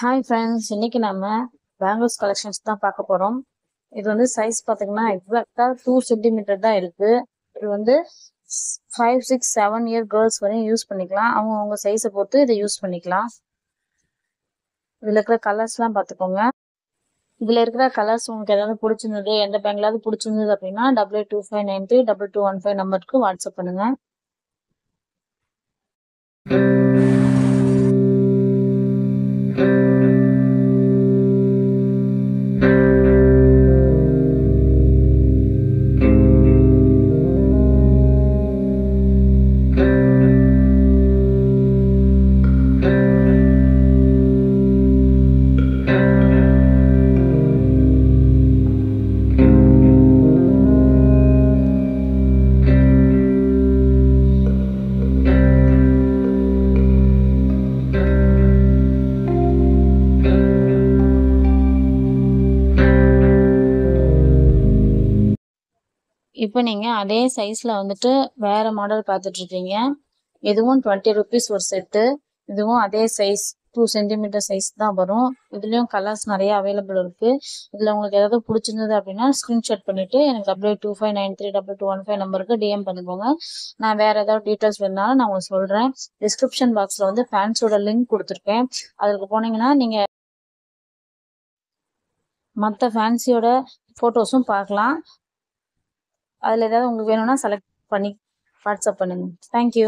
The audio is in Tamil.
ஹாய் ஃப்ரெண்ட்ஸ், இன்னைக்கு நம்ம பேங்கிள்ஸ் கலெக்ஷன்ஸ் தான் பார்க்க போகிறோம். இது வந்து சைஸ் பார்த்தீங்கன்னா எக்ஸாக்டாக 2 சென்டிமீட்டர் தான் இருக்குது. இது வந்து 5, 6, 7 இயர் கேர்ள்ஸ் வரையும் யூஸ் பண்ணிக்கலாம். அவங்க சைஸை பொறுத்து இதை யூஸ் பண்ணிக்கலாம். இதில் இருக்கிற கலர்ஸ்லாம் பார்த்துக்கோங்க. இதில் இருக்கிற கலர்ஸ் உங்களுக்கு ஏதாவது பிடிச்சிருந்தது, எந்த பேங்க்லாவது பிடிச்சிருந்தது அப்படின்னா 8825932215 நம்பருக்கு வாட்ஸ்அப் பண்ணுங்கள். இப்போ நீங்கள் அதே சைஸில் வந்துட்டு வேறு மாடல் பார்த்துட்ருக்கீங்க. இதுவும் 20 ருபீஸ் ஒரு செட்டு. இதுவும் அதே சைஸ் 2 சென்டிமீட்டர் சைஸ் தான் வரும். இதுலேயும் கலர்ஸ் நிறைய அவைலபிள் இருக்குது. இதில் உங்களுக்கு ஏதாவது பிடிச்சிருந்தது அப்படின்னா ஸ்க்ரீன்ஷாட் பண்ணிவிட்டு எனக்கு 8825932215 நம்பருக்கு டிஎம் பண்ணிக்கோங்க. நான் வேறு ஏதாவது டீட்டெயில்ஸ் வேணுனாலும் நான் உங்களுக்கு சொல்கிறேன். டிஸ்கிரிப்ஷன் பாக்ஸில் வந்து ஃபேன்ஸோட லிங்க் கொடுத்துருக்கேன். அதுக்கு போனீங்கன்னா நீங்கள் மற்ற ஃபேன்ஸியோட ஃபோட்டோஸும் பார்க்கலாம். அதில் ஏதாவது உங்களுக்கு வேணும்னா செலக்ட் பண்ணி வாட்ஸ்அப் பண்ணுங்கள். தேங்க்யூ.